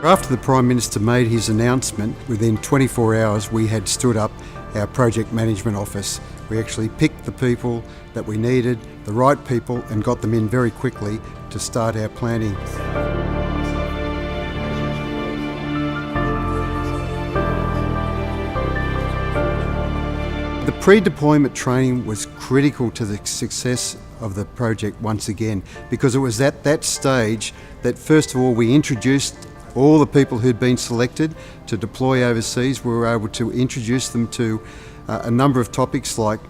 After the Prime Minister made his announcement, within 24 hours we had stood up our project management office. We actually picked the people that we needed, the right people, and got them in very quickly to start our planning. The pre-deployment training was critical to the success of the project once again, because it was at that stage that first of all we introduced all the people who'd been selected to deploy overseas. We were able to introduce them to a number of topics like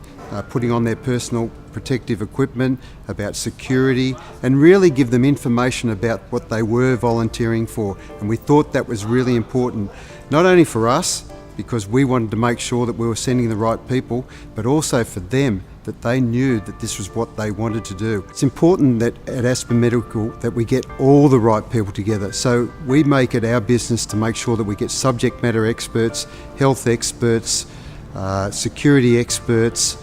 putting on their personal protective equipment, about security, and really give them information about what they were volunteering for. And we thought that was really important, not only for us, because we wanted to make sure that we were sending the right people, but also for them, that they knew that this was what they wanted to do. It's important that at Aspen Medical that we get all the right people together. So we make it our business to make sure that we get subject matter experts, health experts, security experts,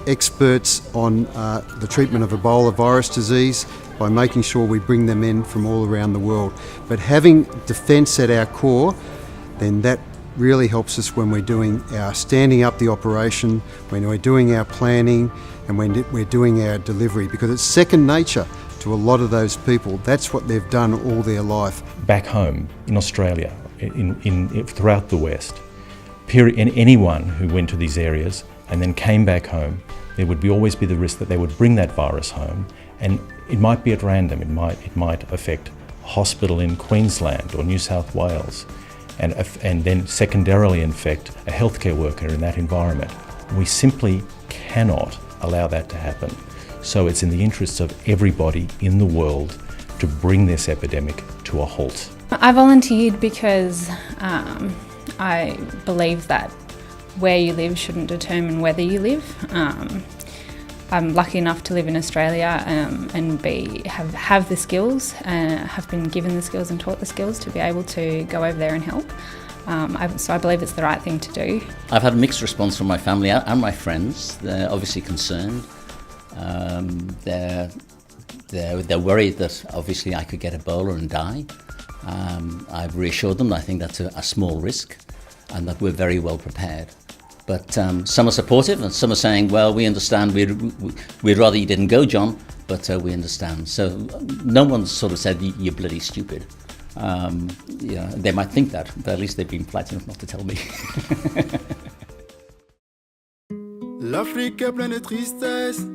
experts on the treatment of Ebola virus disease, by making sure we bring them in from all around the world. But having defence at our core, then that really helps us when we're doing our standing up the operation, when we're doing our planning, and when we're doing our delivery, because it's second nature to a lot of those people. That's what they've done all their life. Back home in Australia, throughout the West, anyone who went to these areas and then came back home, there would always be the risk that they would bring that virus home, and it might be at random. It might affect a hospital in Queensland or New South Wales, and then secondarily infect a healthcare worker in that environment. We simply cannot allow that to happen. So it's in the interests of everybody in the world to bring this epidemic to a halt. I volunteered because I believe that where you live shouldn't determine whether you live. I'm lucky enough to live in Australia and have the skills, have been given the skills and taught the skills to be able to go over there and help. So I believe it's the right thing to do. I've had a mixed response from my family and my friends. They're obviously concerned. They're worried that obviously I could get Ebola and die. I've reassured them that I think that's a small risk and that we're very well prepared. But some are supportive and some are saying, well, we understand, we'd rather you didn't go, John, but we understand. So no one's sort of said, you're bloody stupid. They might think that, but at least they've been polite enough not to tell me. L'Afrique est pleine de tristesse,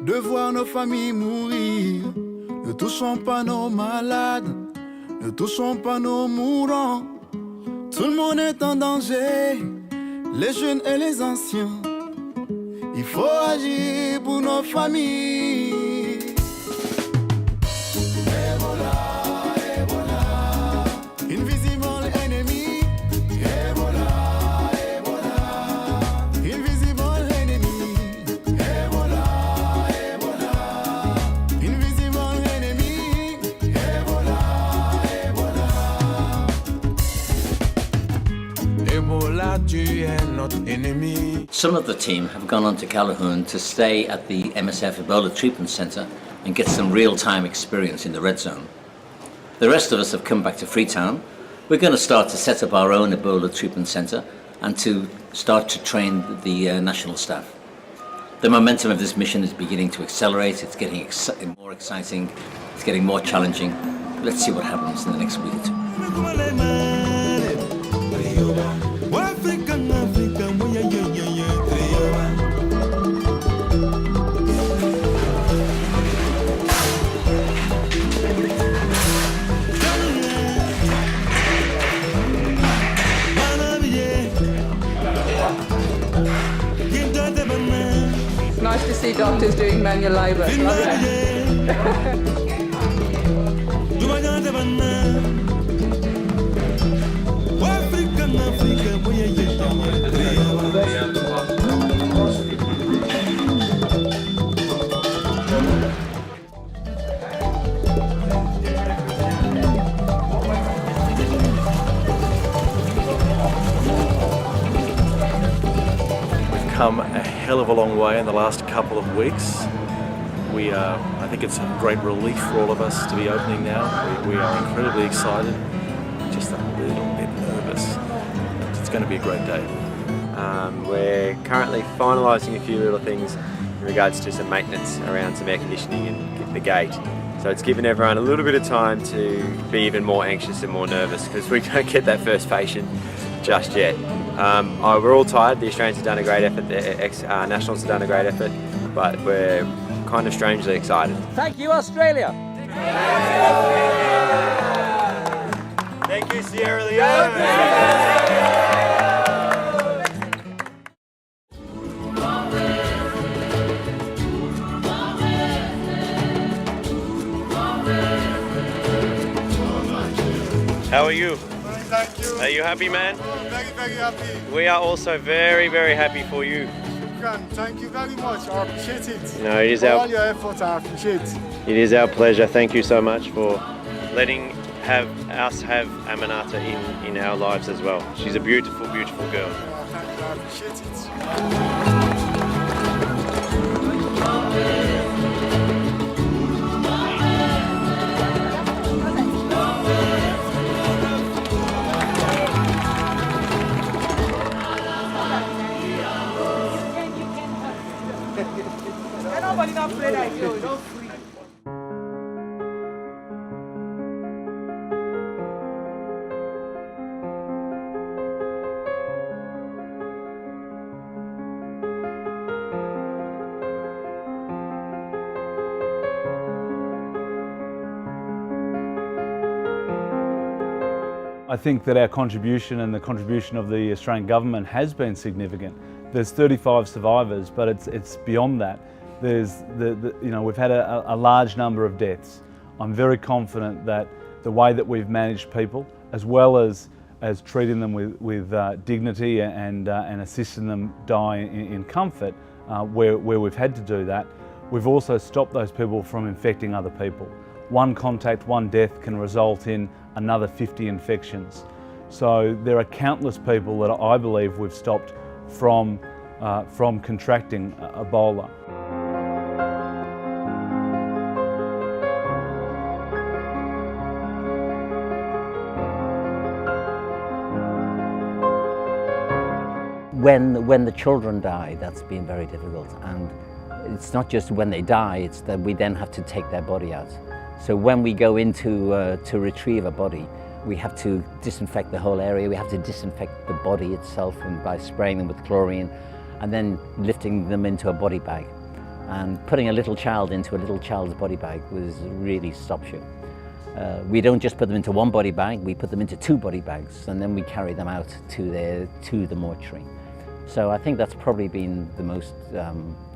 de voir nos familles mourir. Ne touchons pas nos malades, ne touchons pas nos mourants. Tout le monde est en danger. Les jeunes et les anciens, il faut agir pour nos familles. Ebola, Ebola, invisible ennemi. Ebola, Ebola, invisible ennemi. Ebola, Ebola, invisible ennemi. Ebola, Ebola. Ebola, tu es notre ennemi. Some of the team have gone on to Calhoun to stay at the MSF Ebola Treatment Centre and get some real-time experience in the red zone. The rest of us have come back to Freetown. We're going to start to set up our own Ebola Treatment Centre and to start to train the national staff. The momentum of this mission is beginning to accelerate. It's getting more exciting. It's getting more challenging. Let's see what happens in the next week or two. It's nice to see doctors doing manual labour. Come a hell of a long way in the last couple of weeks. I think it's a great relief for all of us to be opening now. We are incredibly excited. Just little bit nervous. It's going to be a great day. We're currently finalising a few little things in regards to some maintenance around some air conditioning and the gate. So it's given everyone a little bit of time to be even more anxious and more nervous because we don't get that first patient just yet. We're all tired. The Australians have done a great effort, the Nationals have done a great effort, but we're kind of strangely excited. Thank you, Australia. Thank you, Sierra Leone. How are you? Thank you. Are you happy, man? Very, very happy. We are also very, very happy for you. Thank you very much. I appreciate it. No, it is For all your efforts, I appreciate it. It is our pleasure. Thank you so much for letting us have Aminata in our lives as well. She's a beautiful, beautiful girl. Thank you. I appreciate it. Nobody don't play like you. Don't free. I think that our contribution and the contribution of the Australian government has been significant. There's 35 survivors, but it's beyond that. There's we've had a large number of deaths. I'm very confident that the way that we've managed people, as well as treating them with dignity and assisting them die in comfort, where we've had to do that, we've also stopped those people from infecting other people. One contact, one death can result in another 50 infections. So there are countless people that I believe we've stopped from contracting Ebola. When the children die, that's been very difficult, and it's not just when they die, it's that we then have to take their body out. So when we go into to retrieve a body, we have to disinfect the whole area. We have to disinfect the body itself and by spraying them with chlorine and then lifting them into a body bag. And putting a little child into a little child's body bag was really stops you. We don't just put them into one body bag, we put them into two body bags, and then we carry them out to the mortuary. So I think that's probably been the most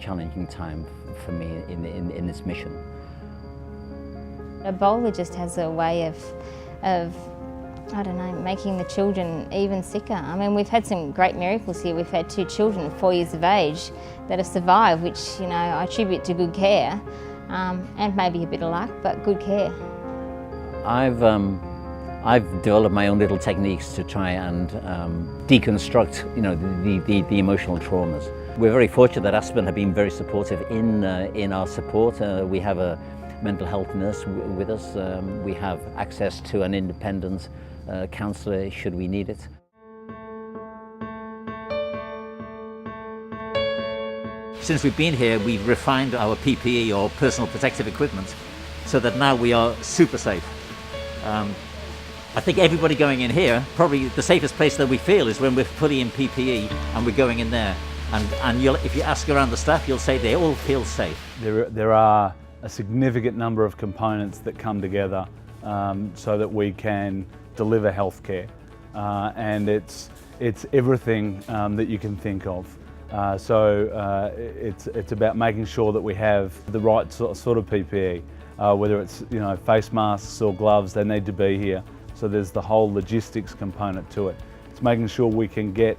challenging time for me in this mission. Ebola just has a way of I don't know, making the children even sicker. I mean, we've had some great miracles here. We've had 2 children, 4 years of age, that have survived, which, you know, I attribute to good care, and maybe a bit of luck, but good care. I've developed my own little techniques to try and deconstruct, you know, the emotional traumas. We're very fortunate that Aspen have been very supportive in our support. We have a mental health nurse with us. We have access to an independent counsellor should we need it. Since we've been here, we've refined our PPE, or personal protective equipment, so that now we are super safe. I think everybody going in here, probably the safest place that we feel is when we're fully in PPE and we're going in there. And if you ask around the staff, you'll say they all feel safe. There are a significant number of components that come together so that we can deliver healthcare, and it's everything that you can think of. It's about making sure that we have the right sort of PPE, whether it's, you know, face masks or gloves, they need to be here. So there's the whole logistics component to it. It's making sure we can get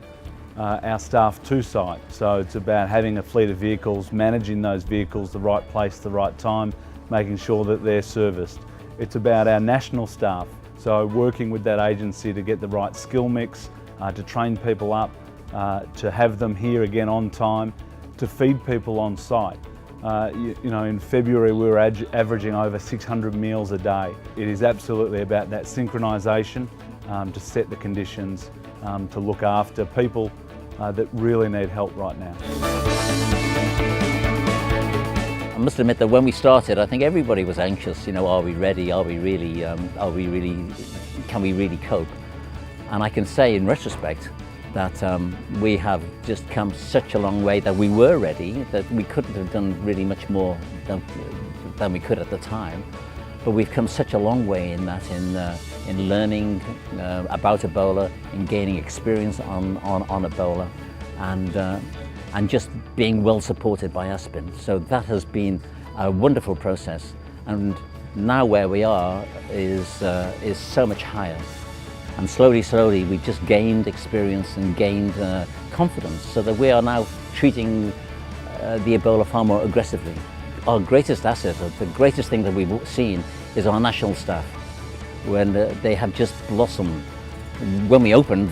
our staff to site. So it's about having a fleet of vehicles, managing those vehicles the right place, the right time, making sure that they're serviced. It's about our national staff, so working with that agency to get the right skill mix, to train people up, to have them here again on time, to feed people on site. You know, in February we were averaging over 600 meals a day. It is absolutely about that synchronisation to set the conditions, to look after people that really need help right now. I must admit that when we started, I think everybody was anxious. Are we ready? Can we really cope? And I can say, in retrospect, that we have just come such a long way that we were ready. That we couldn't have done really much more than we could at the time. But we've come such a long way in that, in learning about Ebola, in gaining experience on Ebola, and just being well supported by Aspen. So that has been a wonderful process, and now where we are is so much higher. And slowly we've just gained experience and gained confidence, so that we are now treating the Ebola far more aggressively. Our greatest asset, the greatest thing that we've seen, is our national staff. When they have just blossomed. When we opened,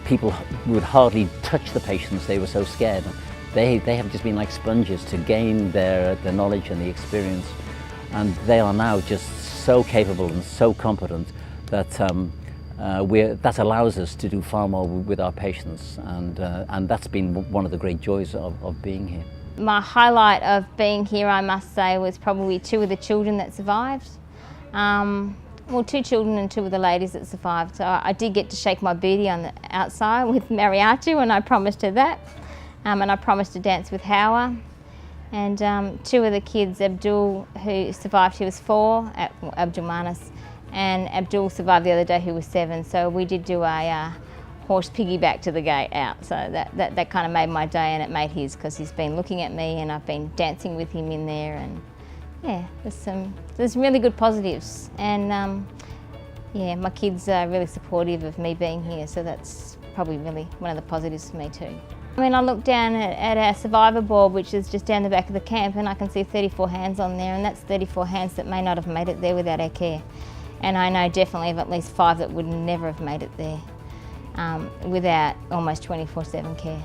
people would hardly touch the patients, they were so scared. They have just been like sponges to gain their knowledge and the experience. And they are now just so capable and so competent that that allows us to do far more with our patients. And that's been one of the great joys of being here. My highlight of being here, I must say, was probably 2 of the children that survived. Well, 2 children and 2 of the ladies that survived. So I did get to shake my booty on the outside with Mariachi, and I promised her that. And I promised to dance with Howard. And 2 of the kids, Abdul, who survived, he was 4, Abdul Manas, and Abdul survived the other day, who was 7. So we did do a horse piggyback to the gate out. So that kind of made my day, and it made his, because he's been looking at me and I've been dancing with him in there. And yeah, there's really good positives, and yeah, my kids are really supportive of me being here, so that's probably really one of the positives for me too. I mean, I look down at our survivor board, which is just down the back of the camp, and I can see 34 hands on there, and that's 34 hands that may not have made it there without our care. And I know definitely of at least 5 that would never have made it there without almost 24/7 care.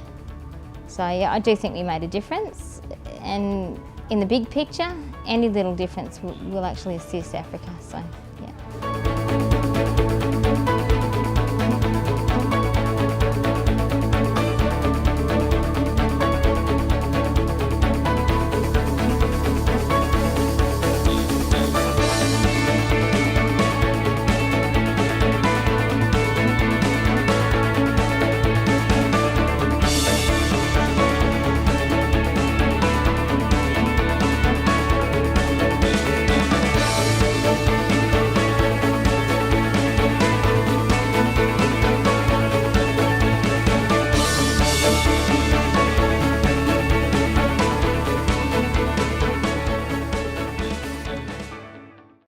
So yeah, I do think we made a difference, and in the big picture, any little difference will actually assist Africa. So.